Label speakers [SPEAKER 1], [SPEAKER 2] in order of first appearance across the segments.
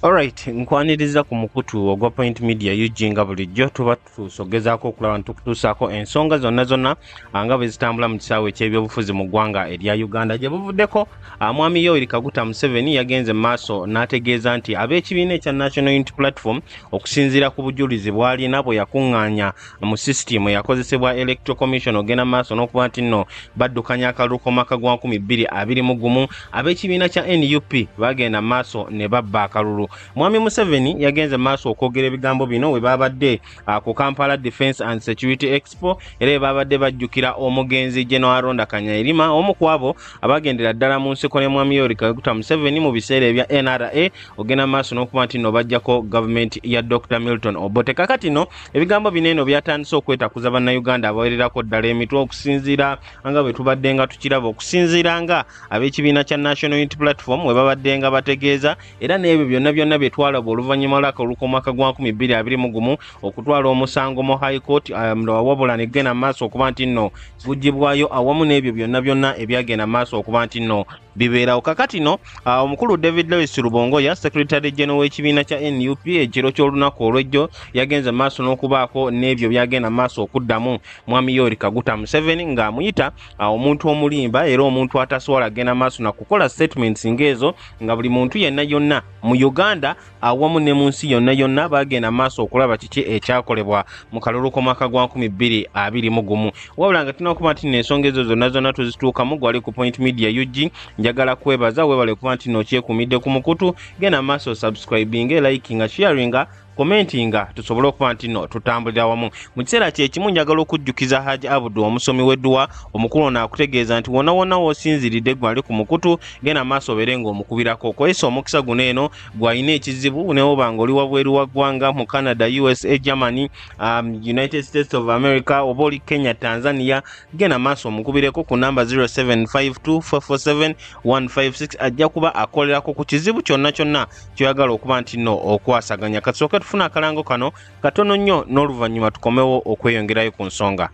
[SPEAKER 1] Alright, nkwaniriza ku mukutu ogwa Point Media Eugene bulijjo tuba tusogezaako okulaba ntukutuusaako ensonga zonna nga bwe zitambula mu kisaawe eky'ebyobufuzi mu ggwanga erya Uganda gye buvuddeko Mwami Yoweri Kaguta Museveni yagenze maaso n'ategeeza nti ab'ekibiina ekya National Unity Platform okusinziira ku bujulizi bw'alina bwe yakuŋŋaanya mu sisitimu yakozesebwa Electoral Commission ogenda maaso n'okuba nti nno baddukanya akalulu k'omwaka gwa 2021 ab'ekibiina kya NUP bagenda maaso ne babba akalulu. Mwami Museveni yagenze maaso okwogera ebigambo bino we babadde ku Kampala Defence and Security Expo era babadde bajjukira omugenzi General Ronda Kanyarima omu ku abo abagendera ddala mu nsiko ne Mwami Yoweri Kaguta Museveni mu biseera ebya NRA ogenda maaso n'okuba nti nno bajjako government ya Dr. Milton Obote. Kakati no ebigambo bino eno byatandise okwetakuza bannayuganda abawererako ddala emitwe okusinziira nga bwe tubadde nga tukiraba okusinziira nga ab'ekibiina kya National Unity Platform we babadde nga bategeeza era n'ebyo byonna byetwalaba oluvannyuma lw'akalulu k'omwaka gwa 2021 okutwala omusango mu High Court wabula ne genda maaso okuba nti nno gugibwayo awamu n'ebyo byonna ebyagenda maaso okuba nti nno bibeerawo. Kakati no omukulu David Lewis Rubongoya Secretary General w'ekibiina kya NUP ekiro ky'olunaku olw'ejjo yagenze maaso n'okubaako n'ebyo byagenda maaso okuddamu Mwami Yoweri Kaguta Museveni ng'amuyita omuntu omulimba era omuntu atasobola agenda maaso na kukola statements ng'ezo nga buli muntu yenna yonna mu Uganda awamu ne mu nsi yonna bagenda maaso okulaba kiki ekyakolebwa mu kalulu k'omwaka gwa 2021 wabula nga tulina okuba nti n'ensonga ezo zonna tuzituukamu gwali ku Point Media UG njagala kwebaza webale kuba nti n'okyekuumidde ku mukutu genda maaso subscribing liking sharing commentinga tusobole okuba nti no tutambulira wamu mu kiseera kyekimu njagala okujjukiza Haji Abudu omusomi w'edduwa omukulu n'akutegeeza nti wonna w'osinziridde gwali ku mukutu genda maaso obeere ng'omukubirako kwesa omukisa guno eno gwalina ekizibu newoba ng'oli wabweru wa ggwanga mu Canada, USA, Germany, United States of America oba oli Kenya, Tanzania genda maaso omukubireko ku namba 0752447156 ajja kuba akolerako ku kizibu kyonna kyoyagala okuba nti no okwasaganya kasooka tufuna akalango kano katono nnyo n'oluvannyuma tukomewo okweyongerayo ku nsonga.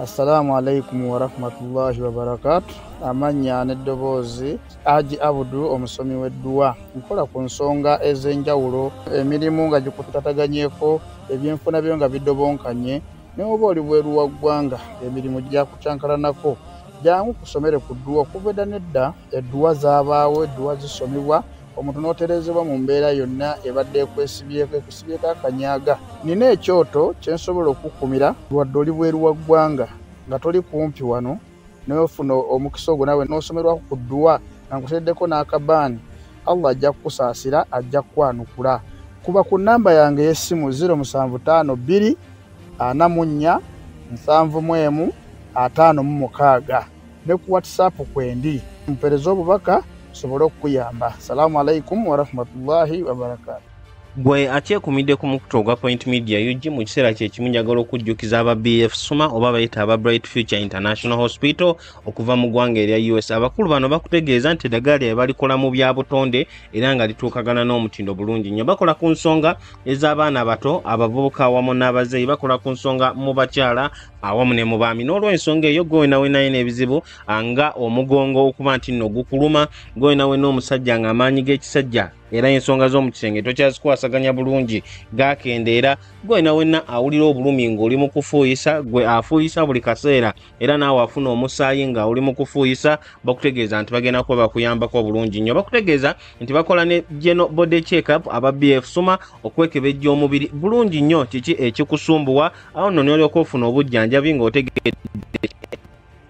[SPEAKER 2] Assalamu alaikum wa rahmatullahi wa barakatuh. Amanya n'eddoboozi Haji Abudu omusomi w'edduwa nkola ku nsonga ez'enjawulo emirimu nga gikutataganyeko ebyenfuna byo nga bidobonkanye ne oba oli bweru wa ggwanga emirimu gyakucankalanako jangu kusomere ku dduwa okuva nedda edduwa zaabaawo edduwa zisomibwa omuntu n'oterezebwa mu mbeera yonna ebadde ekwesibyeko akanyaga. Nina ekyoto kyensobola okukumira wadde oli bweru wa ggwanga nga toli kumpi wano n'ofuna omukisa ogwo nawe n'osomerwako ku dduwa nga nkuteddeko n'akabaani Allah ajja kukusaasira ajja kukwanukula. Kuba ku namba yange y'essimu 0752 44 71 ne ku WhatsApp kwendi mpereza obubaka sobolo okuyamba. Assalamu alaikum wa rahmatullahi wa barakatuh.
[SPEAKER 1] Gwe akyekuumidde ku mukutu ogwa Point Media UG mu kiseera kyekimu njagala okujjukiza aba BF Suma oba bayita aba Bright Future International Hospital okuva mu ggwanga erya US. Abakulu bano bakutegeeza nti eddagala lye balikola mu bya butonde era nga lituukagana n'omutindo bulungi nnyo. Bakola ku nsonga ez'abaana bato, abavubuka awamu n'abazeeyi, bakola ku nsonga mu bakyala awamu ne mu baami. N'olw'ensonga eyo gwe nawe naye n'ebizibu nga omugongo okuba nti nno gukuluma, gwe nawe n'omusajja ng'amaanyi g'ekisajja era ensonga z'omu kisenge tokyazikwasaganya bulungi gakendeera, gwe nawenna awulira obulumi ng'oli mu kufuuyisa, gwe afuuyisa buli kaseera era naawe afuna omusaayi nga oli mu kufuuyisa, bakutegeeza nti bagenda kuba bakuyambako bulungi nnyo. Bakutegeeza nti bakola ne general body check-up aba BF Suma okwekebejja omubiri bulungi nnyo kiki ekikusumbuwa awo nno n'olyoka ofuna obujjanjabi ng'otegedde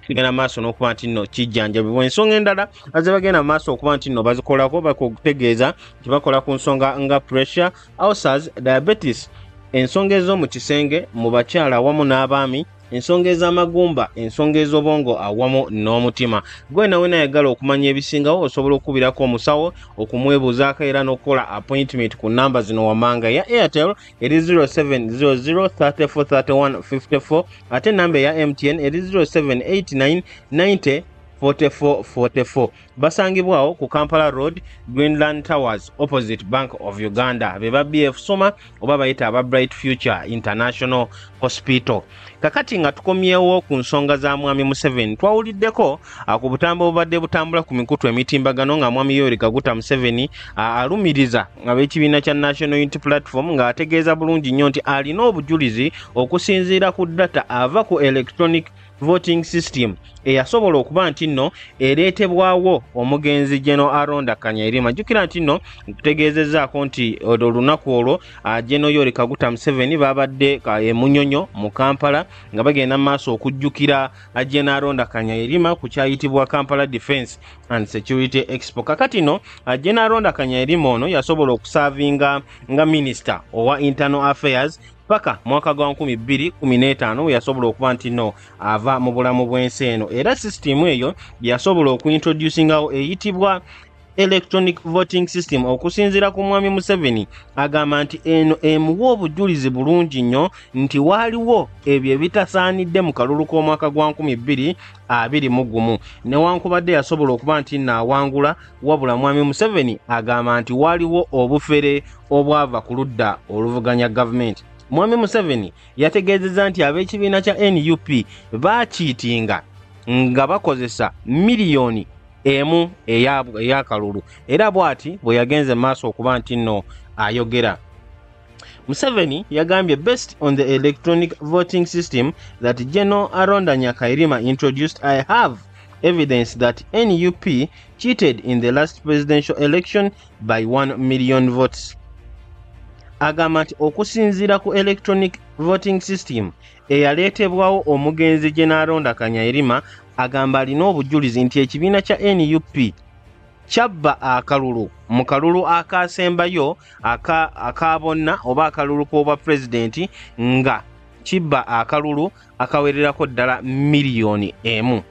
[SPEAKER 1] genda maaso n'okuba nti nno kijjanjabibwa. Ensonga endala aze bagenda maaso okuba nti nno bazikolako bakutegeeza nti bakola ku nsonga nga pressure, ulcers, diabetes, ensonga ez'omu kisenge mu bakyala awamu n'abaami, ensonga ez'amagumba, ensonga ez'obwongo awamu n'omutima. Gwe nawe nayagala okumanya ebisingawo osobola okubirako omusawo okumwebuuzaako era n'okukola appointment ku namba zino wammanga. Ya Airtel eri 0700343154 ate namba ya MTN eri 0789904444. basangibwawo ku Kampala Road, Greenland Towers opposite Bank of Uganda. Beba BF Soma oba bayita aba Bright Future International Hospital. Kakati nga tukomyewo ku nsonga za Mwami Museveni, twawuliddeko ku butambo obadde butambula ku mikutu emitimbagano nga Mwami Yoweri Kaguta Museveni alumiriza ab'ekibiina kya National Unity Platform nga ategeeza bulungi nnyo nti alina obujulizi okusinziira ku data ava ku electronic voting system eyasobola okuba nti nno ereetebwawo omugenzi General Aronda Kanyerima. Jjukira nti nno tutegeezezzaako nti olunaku olwo General Yoweri Kaguta Museveni babadde e Munyonyo mu Kampala nga bagenda maaso okujjukira General Aronda Kanyerima ku kyayitibwa Kampala Defence and Security Expo. Kakati no General Aronda Kanyerima ono yasobola okusavinga nga Minister owa Internal Affairs paka mwaka gwa 2015 yasobola okuba nti no ava mu bulamu bw'ensi eno, era system eyo yasobola okuintroducingawo eyitibwa electronic voting system okusinziira ku Mwami Museveni agamba nti eno emuwa obujulizi bulungi nnyo nti waaliwo ebyo ebitasaanidde mu kalulu k'omwaka gwa 2021 newankubadde yasobola okuba nti naawangula, wabula Mwami Museveni agamba nti waaliwo obufere obwava ku ludda oluvuganya gavumenti. Mwami Museveni yategeezezza nti ab'ekibiina kya NUP baakiitinga nga bakozesa miliyoni emu eyakalulu, era bw'ati bwe yagenze maaso okuba nti nno ayogera. Museveni yagambye based on the electronic voting system that General Aronda Kanyerima introduced, I have evidence that NUP cheated in the last presidential election by 1 million votes. Agamba nti okusinziira ku electronic voting system eyaleetebwawo omugenzi General Aronda Kanyerima, agamba alina obujulizi nti ekibiina kya NUP kyabba akalulu mu kalulu akasembayo aka bonna oba akalulu k'obwa pulezidenti nga kibba akalulu akawererako ddala miliyoni emu.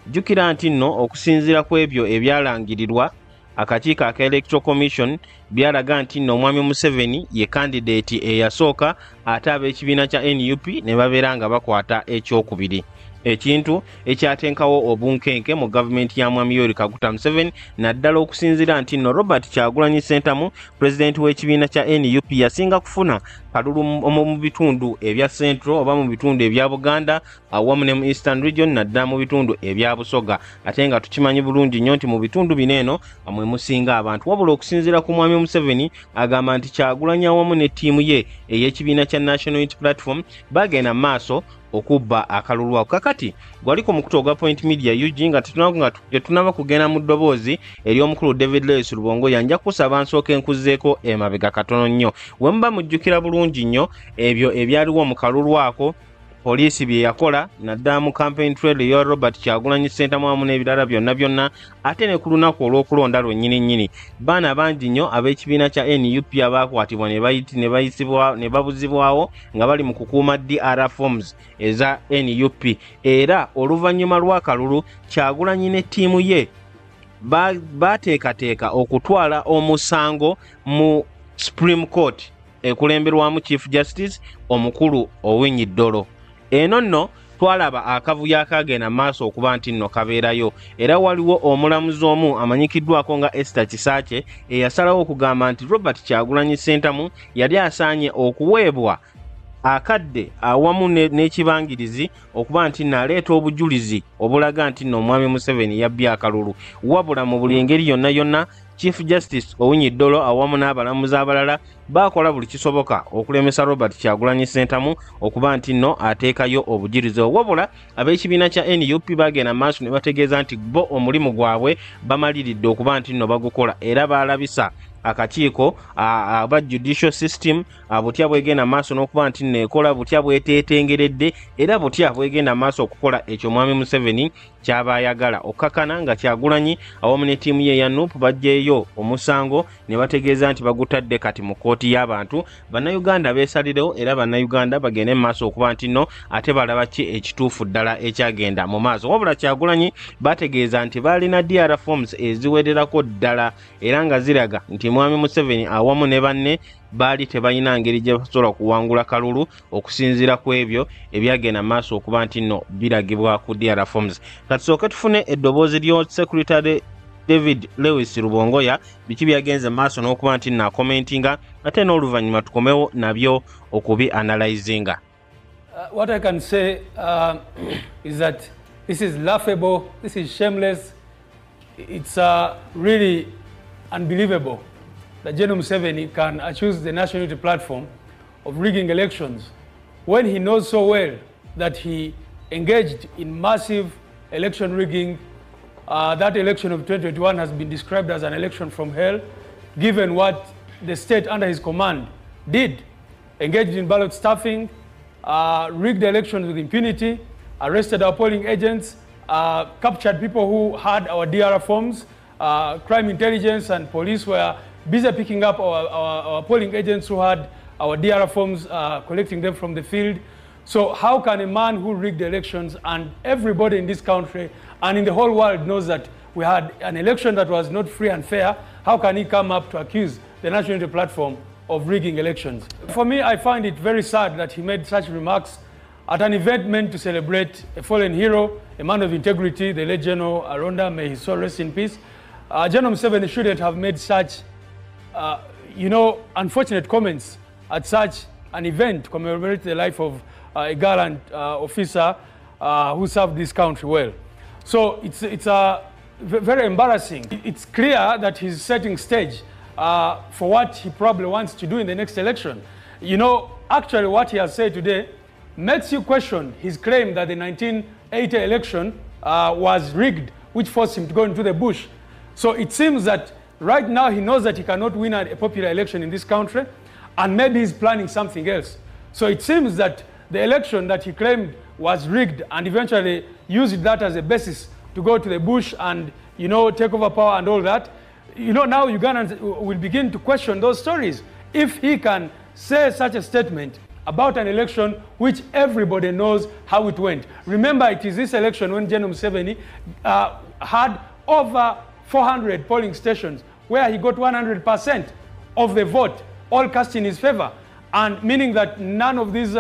[SPEAKER 1] Jjukira nti nno okusinziira ku ebyo ebyalangirirwa akakiiko aka Electoral Commission byalaga nti nno Mwami Museveni ye candidate eyasooka ate ab'ekibiina kya NUP ne babeera nga bakwata ekyokubiri. Ekintu ekyatenkawo obunkenke mu gavumenti ya Mwami Yoweri Kaguta Museveni naddala okusinziira nti nno Robert Kyagulanyi Ssentamu pulezidenti w'ekibiina kya NUP yasinga kufuna kalulu mu bitundu ebya Central oba mu bitundu ebya Buganda awamu ne mu Eastern Region naddala mu bitundu ebya Busoga, ate nga tukimanyi bulungi nnyo nti mu bitundu bino eno mwe musinga abantu. Wabula okusinziira ku Mwami Museveni agamba nti Kyagulanyi awamu ne ttiimu ye ey'ekibiina kya National Unity Platform bagenda maaso okubba akalulu ako. Kakati gwaliko mukutu ogwa Point Media UG nga tetunaba kugenda mu ddoboozi ery'omukulu David Lewis Lubongo yanja kusaba nsooka enkuzzeeko emabega katono nnyo. Wemba mujjukira bulungi nnyo ebyo ebyaliwo mu kalulu ako poliisi bye yakola naddala mu campaign trail eya Robert Kyagulanyi Ssentamu wamu n'ebirala byonna ate ne ku lunaku olw'okulonda lwennyini baana bangi nnyo ab'ekibiina kya NUP abaakwatibwa ne babuzibwawo nga bali mu kukuuma DR forms eza NUP, era oluvannyuma lw'akalulu Kyagulanyi ne ttiimu ye baateekateeka okutwala omusango mu Supreme Court ekulemberwamu Chief Justice omukulu Owiny Dollo. Eno nno twalaba akavuyo akagenda maaso okuba nti nno kabeerayo, era waliwo omulamuzi omu amanyikiddwako nga Esther Kisaakye eyasalawo okugamba nti Robert Kyagulanyi Ssentamu yali asaanye okuweebwa akadde awamu n'ekibangirizi okuba nti naleeta obujulizi obulaga nti nno Mwami Museveni yabbye akalulu. Wabula mu buli engeri yonna Chief Justice Owiny Dollo awamu n'abalamuzi abalala bakola buli kisoboka okulemesa Robert Kyagulanyi Ssentamu okuba nti nno ateekayo obujulizi. Wabula ab'ekibiina kya NUP bagenda maaso ne bategeeza nti bo omulimu gwabwe bamaliridde okuba nti nno bagukola, era balabisa akakiiko aba judicial system butya bwegenda maaso n'okuba nti neekola butya bweteetengeredde, era butya bwegenda maaso okukola ekyo Mwami Museveni kyaba ayagala. Okakana nga Kyagulanyi awamu ne ttiimu ye ya NUP bajjeeyo omusango ne bategeeza nti bagutadde kati mu kkooti y'abantu. Bannayuganda beesalirewo, era bannayuganda bagende mu maaso okuba nti nno ate balaba ki ekituufu ddala ekyagenda mu maaso. Wabula Kyagulanyi bategeeza nti baalina DR forms eziwererako ddala, era nga ziraga nti Mwami Museveni awamu ne banne baali tebalina ngeri gye basobola kuwangula kalulu okusinziira ku ebyo ebyagenda maaso okuba nti nno biragibwa ku DR forms. Katusooke tufune eddoboozi lyo Secretary David Lewis Rubongoya biki byagenze maaso n'okuba nti naakomentinga ate n'oluvannyuma tukomewo nabyo okubi analyzinga.
[SPEAKER 3] What I can say is that this is laughable, this is shameless, it's really unbelievable that General Museveni can accuse the National Unity Platform of rigging elections when he knows so well that he engaged in massive election rigging. That election of 2021 has been described as an election from hell, given what the state under his command did. Engaged in ballot stuffing, rigged elections with impunity, arrested our polling agents, captured people who had our DR forms. Crime intelligence and police were busy picking up our polling agents who had our DR forms, collecting them from the field. So how can a man who rigged elections, and everybody in this country and in the whole world knows that we had an election that was not free and fair, how can he come up to accuse the National Unity Platform of rigging elections? For me, I find it very sad that he made such remarks at an event meant to celebrate a fallen hero, a man of integrity, the late General Aronda, may his soul rest in peace. General Museveni shouldn't have made such, unfortunate comments at such an event commemorating the life of a gallant officer who served this country well. So it's very embarrassing. It's clear that he's setting stage for what he probably wants to do in the next election. Actually what he has said today makes you question his claim that the 1980 election was rigged, which forced him to go into the bush. So it seems that right now he knows that he cannot win a popular election in this country, and maybe he's planning something else. So it seems that the election that he claimed was rigged and eventually used that as a basis to go to the bush and, take over power and all that. Now Ugandans will begin to question those stories. If he can say such a statement about an election which everybody knows how it went. Remember, it is this election when General Museveni had over 400 polling stations where he got 100% of the vote, all cast in his favor, and meaning that none of these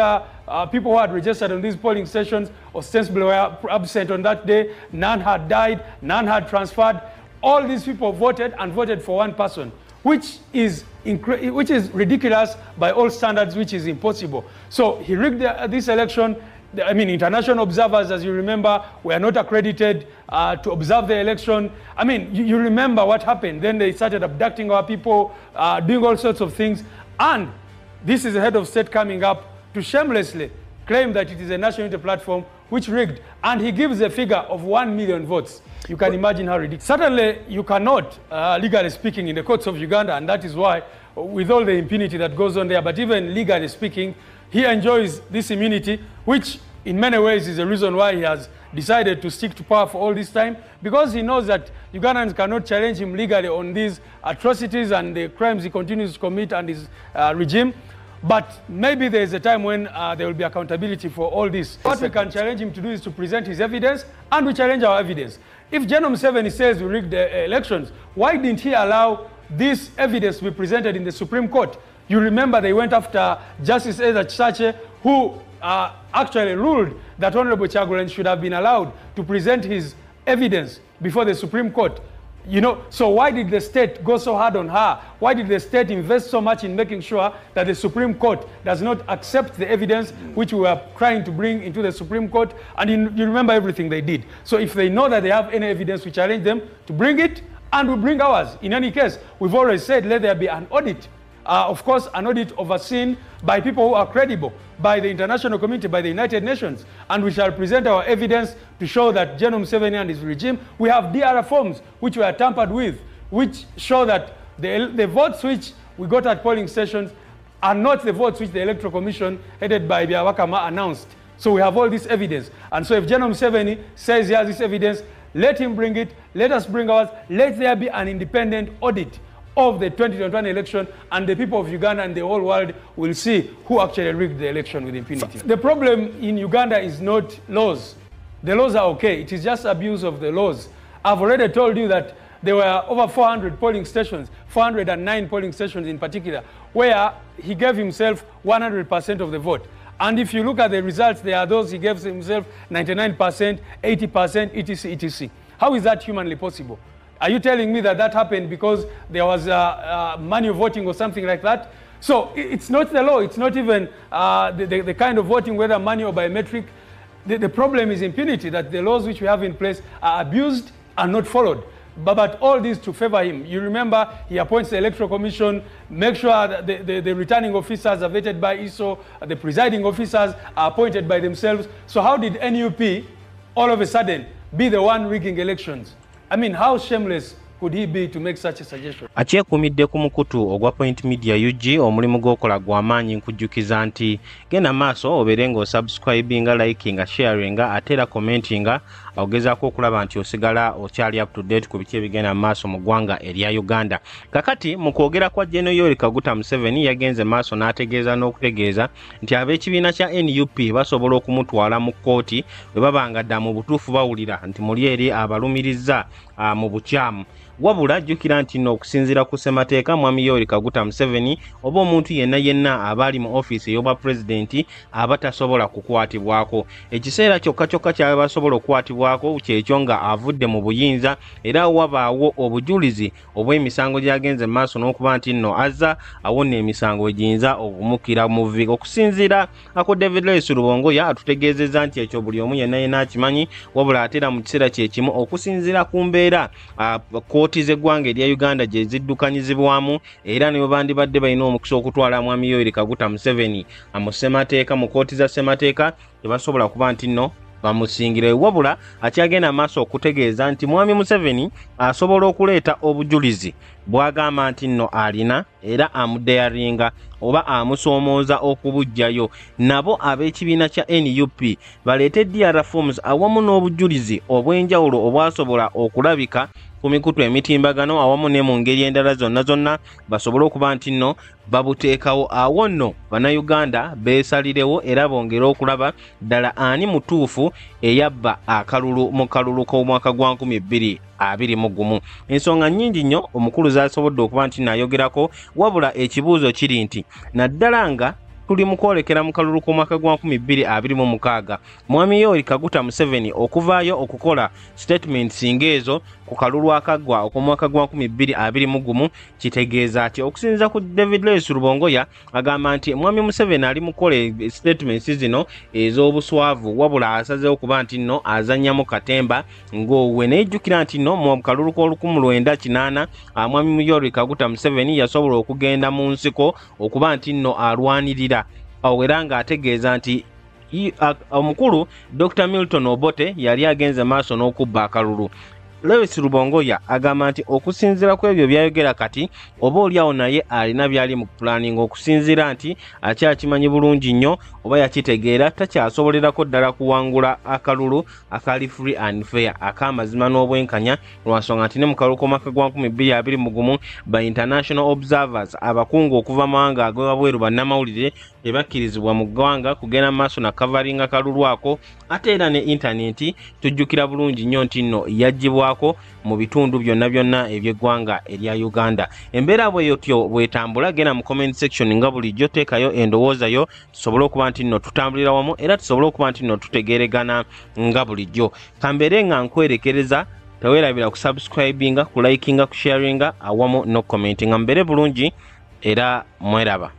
[SPEAKER 3] people who had registered on these polling stations ostensibly were absent on that day, none had died, none had transferred. All these people voted and voted for one person, which is ridiculous by all standards, which is impossible. So he rigged this election. International observers, as you remember, were not accredited to observe the election. You remember what happened. Then they started abducting our people, doing all sorts of things. And this is the head of state coming up to shamelessly claim that it is a National Unity Platform which rigged. And he gives a figure of 1 million votes. You can imagine how ridiculous. Certainly, you cannot, legally speaking, in the courts of Uganda, and that is why, with all the impunity that goes on there, but even legally speaking, he enjoys this immunity, which in many ways is the reason why he has decided to stick to power for all this time, because he knows that Ugandans cannot challenge him legally on these atrocities and the crimes he continues to commit and his regime. But maybe there is a time when there will be accountability for all this. What we can challenge him to do is to present his evidence, and we challenge our evidence. If General Museveni says we rigged the elections, why didn't he allow this evidence to be presented in the Supreme Court? You remember they went after Justice Ezra Chisache, who actually ruled that Honorable Kyagulanyi should have been allowed to present his evidence before the Supreme Court. So why did the state go so hard on her? Why did the state invest so much in making sure that the Supreme Court does not accept the evidence which we were trying to bring into the Supreme Court? And you remember everything they did. So if they know that they have any evidence, we challenge them to bring it, and we bring ours. In any case, we've always said let there be an audit. Of course, an audit overseen by people who are credible, by the international community, by the United Nations, and we shall present our evidence to show that General Museveni and his regime, we have DR forms which were tampered with, which show that the votes which we got at polling stations are not the votes which the Electoral Commission headed by Byabakama announced. So we have all this evidence. And so if General Museveni says he has this evidence, let him bring it, let us bring ours, let there be an independent audit of the 2021 election, and the people of Uganda and the whole world will see who actually rigged the election with impunity. The problem in Uganda is not laws. The laws are okay. It is just abuse of the laws. I've already told you that there were over 400 polling stations, 409 polling stations in particular, where he gave himself 100% of the vote. And if you look at the results, there are those he gave himself 99%, 80%, etc., etc. How is that humanly possible? Are you telling me that that happened because there was manual voting or something like that? So it's not the law. It's not even the kind of voting, whether manual or biometric. The problem is impunity, that the laws which we have in place are abused and not followed. But all this to favor him. You remember he appoints the Electoral Commission, make sure that the returning officers are vetted by ISO, the presiding officers are appointed by themselves. So how did NUP all of a sudden be the one rigging elections? I mean, how shameless could he be to make such a suggestion?
[SPEAKER 1] Akyekuumidde ku mukutu ogwa Point Media UG omulimu gw'okola gw'amaanyi nkujjukiza nti genda maaso obeere ng'osubscribinga, likinga, sharinga ate era commentinga ogezaako okulaba nti osigala okyali up to date ku biki ebigenda maaso mu ggwanga erya Uganda. Kakati mu kwogera kwa General Yoweri Kaguta Museveni yagenze maaso n'ategeeza n'okutegeeza nti ab'ekibiina kya NUP basobola okumutwala mu kkooti bwe baba nga dda mu butuufu bawulira nti muli eri abalumirizza mu bukyamu. Wabula jjukira nti nno okusinziira ku ssemateeka Mwami Yoweri Kaguta Museveni oba omuntu yenna abali mu ofiisi ey'obwa pulezidenti abatasobola kukwatibwako. Ekiseera kyokka ky'aba basobola okukwatibwako kyekyo nga avudde mu buyinza era wabaawo obujulizi obw'emisango gy'agenze maaso n'okuba nti nno azza awonna emisango egiyinza okumukira mu vvi. Okusinziira ako David Lewis Rubongoya atutegeezezza nti ekyo buli omu yenna akimanyi, wabula ate era mu kiseera kyekimu okusinziira ku mbeera kkooti z'eggwanga erya Uganda gye ziddukanyizibwamu era ne bandibadde balina omukisa okutwala Mwami Yoweri Kaguta Museveni mu ssemateeka mu kkooti za ssemateeka tebasobola kuba nti nno bamusingire. Wabula akyagenda maaso okutegeeza nti Mwami Museveni asobola okuleeta obujulizi bw'agamba nti nno alina era amudeyaringa oba amusoomooza okubujjayo. Nabo ab'ekibiina kya NUP baleete DR forms awamu n'obujulizi obw'enjawulo obwasobola okulabika ku mikutu emitimbagano awamu ne mu ngeri endala zonna basobole okuba nti nno babuteekawo. Awo nno bannayuganda beesalirewo era bongere okulaba ddala ani mutuufu eyabba akalulu mu kalulu k'omwaka gwa 2021. Ensonga nnyingi nnyo omukulu z'asobodde okuba nti nayogerako, wabula ekibuuzo kiri nti naddala nga tuli mu kwolekera mu kalulu k'omwaka gwa 2026 Mwami Yoweri Kaguta Museveni okuvaayo okukola statements ng'ezo ku kalulu akaggwa okw'omwaka gwa 2021 kitegeeza ati okusinziira ku David Lewis Rubongoya agamba nti Mwami Museveni ali mu kukola statements zino ez'obuswavu, wabula asazeewo kuba nti nno azannyamu katemba ng'owe. Nejjukira nti nno mu kalulu k'1980 Mwami Yoweri Kaguta Museveni yasobola okugenda mu nsiko okuba nti nno alwanirira awo era ng'ategeeza nti omukulu Dr. Milton Obote yali agenze maaso n'okubba akalulu. Lewis Rubongoya agamba nti okusinziira ku ebyo byayogera kati oba oliawo naye alina byali mu planning, okusinziira nti akyakimanyi bulungi nnyo oba yakitegeera takyasobolerako ddala kuwangula akalulu akali free and fair ak'amazima n'obwenkanya, lwansonga nti ne mu kalulu k'omwaka gwa 2021 ba international observers abakungu okuva mawanga ag'ewabweru bannamawulire tebakkirizibwa mu ggwanga kugenda maaso na covering akalulu ako. Ate era ne intaneti tujjukira bulungi nnyo nti nno yaggyibwako mu bitundu byonna eby'eggwanga erya Uganda. Embeera bweyotyo bwetambula, genda mu comment section nga bulijjo teekayo endowooza yo tusobole okuba nti nno tutambulira wamu era tusobole okuba nti nno tutegeregana nga bulijjo. Kambeere nga nkwerekereza teweerabira ku subscribinga, ku likinga, ku sharinga awamu no commentinga. Mbeere bulungi era mweraba.